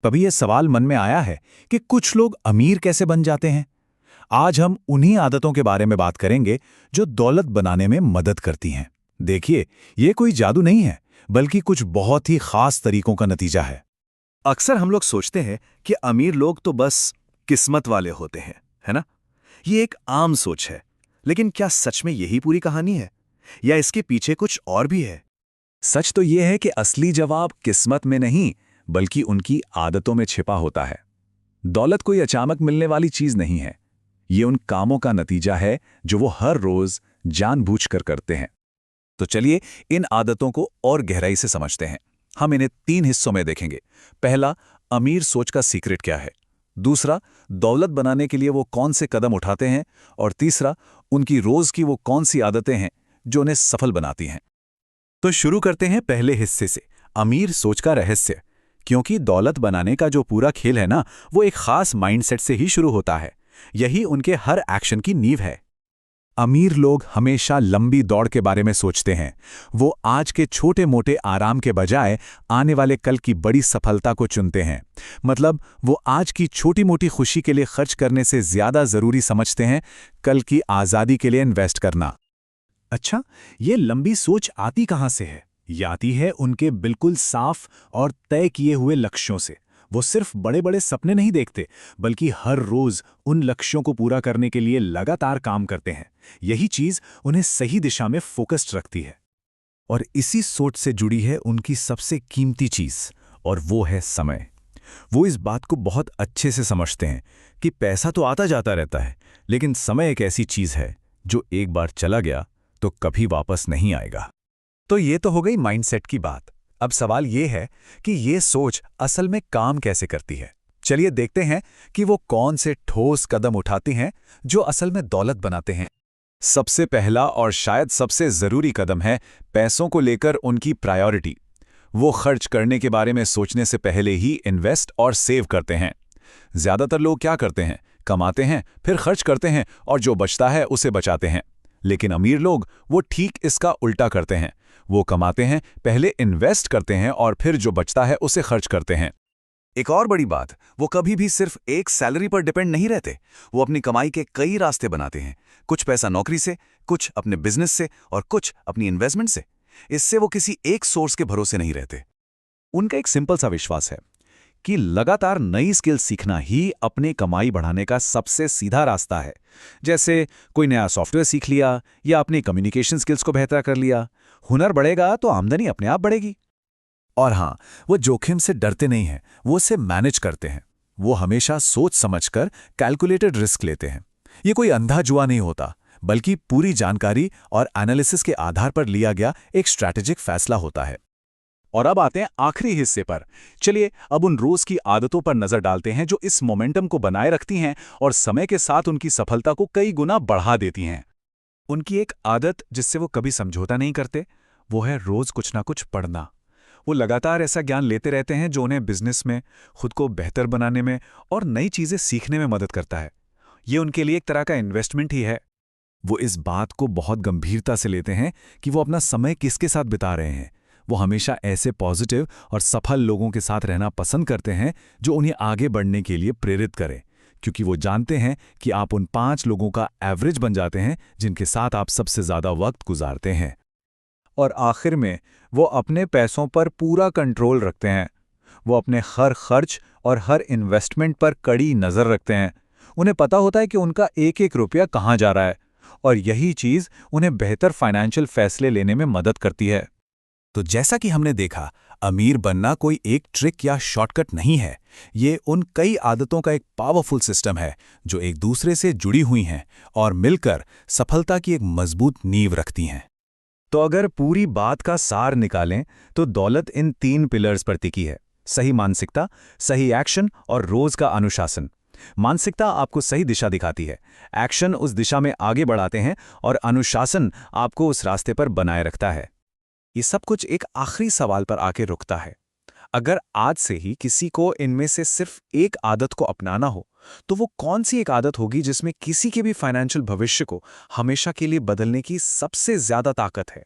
कभी यह सवाल मन में आया है कि कुछ लोग अमीर कैसे बन जाते हैं। आज हम उन्हीं आदतों के बारे में बात करेंगे जो दौलत बनाने में मदद करती हैं। देखिए, ये कोई जादू नहीं है, बल्कि कुछ बहुत ही खास तरीकों का नतीजा है। अक्सर हम लोग सोचते हैं कि अमीर लोग तो बस किस्मत वाले होते हैं, है ना? ये एक आम सोच है। लेकिन क्या सच में यही पूरी कहानी है, या इसके पीछे कुछ और भी है? सच तो ये है कि असली जवाब किस्मत में नहीं, बल्कि उनकी आदतों में छिपा होता है। दौलत कोई अचानक मिलने वाली चीज नहीं है। ये उन कामों का नतीजा है जो वो हर रोज जानबूझकर करते हैं। तो चलिए इन आदतों को और गहराई से समझते हैं। हम इन्हें 3 हिस्सों में देखेंगे। पहला, अमीर सोच का सीक्रेट क्या है। दूसरा, दौलत बनाने के लिए वो कौन से कदम उठाते हैं। और तीसरा, उनकी रोज की वो कौन सी आदतें हैं जो उन्हें सफल बनाती हैं। तो शुरू करते हैं पहले हिस्से से, अमीर सोच का रहस्य। क्योंकि दौलत बनाने का जो पूरा खेल है ना, वो एक खास माइंडसेट से ही शुरू होता है। यही उनके हर एक्शन की नींव है। अमीर लोग हमेशा लंबी दौड़ के बारे में सोचते हैं। वो आज के छोटे मोटे आराम के बजाय आने वाले कल की बड़ी सफलता को चुनते हैं। मतलब वो आज की छोटी मोटी खुशी के लिए खर्च करने से ज्यादा जरूरी समझते हैं कल की आज़ादी के लिए इन्वेस्ट करना। अच्छा, ये लंबी सोच आती कहाँ से है? ये आती है उनके बिल्कुल साफ और तय किए हुए लक्ष्यों से। वो सिर्फ बड़े बड़े सपने नहीं देखते, बल्कि हर रोज उन लक्ष्यों को पूरा करने के लिए लगातार काम करते हैं। यही चीज उन्हें सही दिशा में फोकस्ड रखती है। और इसी सोच से जुड़ी है उनकी सबसे कीमती चीज, और वो है समय। वो इस बात को बहुत अच्छे से समझते हैं कि पैसा तो आता जाता रहता है, लेकिन समय एक ऐसी चीज है जो एक बार चला गया तो कभी वापस नहीं आएगा। तो ये तो हो गई माइंडसेट की बात। अब सवाल ये है कि ये सोच असल में काम कैसे करती है। चलिए देखते हैं कि वो कौन से ठोस कदम उठाती हैं जो असल में दौलत बनाते हैं। सबसे पहला और शायद सबसे जरूरी कदम है पैसों को लेकर उनकी प्रायोरिटी। वो खर्च करने के बारे में सोचने से पहले ही इन्वेस्ट और सेव करते हैं। ज्यादातर लोग क्या करते हैं, कमाते हैं, फिर खर्च करते हैं और जो बचता है उसे बचाते हैं। लेकिन अमीर लोग वो ठीक इसका उल्टा करते हैं। वो कमाते हैं, पहले इन्वेस्ट करते हैं और फिर जो बचता है उसे खर्च करते हैं। एक और बड़ी बात, वो कभी भी सिर्फ एक सैलरी पर डिपेंड नहीं रहते। वो अपनी कमाई के कई रास्ते बनाते हैं। कुछ पैसा नौकरी से, कुछ अपने बिजनेस से और कुछ अपनी इन्वेस्टमेंट से। इससे वो किसी एक सोर्स के भरोसे नहीं रहते। उनका एक सिंपल सा विश्वास है कि लगातार नई स्किल सीखना ही अपनी कमाई बढ़ाने का सबसे सीधा रास्ता है। जैसे कोई नया सॉफ्टवेयर सीख लिया या अपनी कम्युनिकेशन स्किल्स को बेहतर कर लिया। हुनर बढ़ेगा तो आमदनी अपने आप बढ़ेगी। और हाँ, वो जोखिम से डरते नहीं हैं, वो उसे मैनेज करते हैं। वो हमेशा सोच समझकर कैलकुलेटेड रिस्क लेते हैं। ये कोई अंधा जुआ नहीं होता, बल्कि पूरी जानकारी और एनालिसिस के आधार पर लिया गया एक स्ट्रैटेजिक फैसला होता है। और अब आते हैं आखिरी हिस्से पर। चलिए अब उन रोज की आदतों पर नजर डालते हैं जो इस मोमेंटम को बनाए रखती हैं और समय के साथ उनकी सफलता को कई गुना बढ़ा देती हैं। उनकी एक आदत जिससे वो कभी समझौता नहीं करते, वो है रोज कुछ ना कुछ पढ़ना। वो लगातार ऐसा ज्ञान लेते रहते हैं जो उन्हें बिजनेस में, खुद को बेहतर बनाने में और नई चीजें सीखने में मदद करता है। ये उनके लिए एक तरह का इन्वेस्टमेंट ही है। वो इस बात को बहुत गंभीरता से लेते हैं कि वो अपना समय किसके साथ बिता रहे हैं। वो हमेशा ऐसे पॉजिटिव और सफल लोगों के साथ रहना पसंद करते हैं जो उन्हें आगे बढ़ने के लिए प्रेरित करें, क्योंकि वो जानते हैं कि आप उन 5 लोगों का एवरेज बन जाते हैं जिनके साथ आप सबसे ज्यादा वक्त गुजारते हैं। और आखिर में वो अपने पैसों पर पूरा कंट्रोल रखते हैं। वो अपने हर खर्च और हर इन्वेस्टमेंट पर कड़ी नज़र रखते हैं। उन्हें पता होता है कि उनका एक एक रुपया कहाँ जा रहा है, और यही चीज़ उन्हें बेहतर फाइनेंशियल फैसले लेने में मदद करती है। तो जैसा कि हमने देखा, अमीर बनना कोई एक ट्रिक या शॉर्टकट नहीं है। ये उन कई आदतों का एक पावरफुल सिस्टम है जो एक दूसरे से जुड़ी हुई हैं और मिलकर सफलता की एक मजबूत नींव रखती हैं। तो अगर पूरी बात का सार निकालें तो दौलत इन 3 पिलर्स पर टिकी है: सही मानसिकता, सही एक्शन और रोज का अनुशासन। मानसिकता आपको सही दिशा दिखाती है, एक्शन उस दिशा में आगे बढ़ाते हैं और अनुशासन आपको उस रास्ते पर बनाए रखता है। ये सब कुछ एक आखिरी सवाल पर आके रुकता है। अगर आज से ही किसी को इनमें से सिर्फ एक आदत को अपनाना हो, तो वो कौन सी एक आदत होगी जिसमें किसी के भी फाइनेंशियल भविष्य को हमेशा के लिए बदलने की सबसे ज्यादा ताकत है?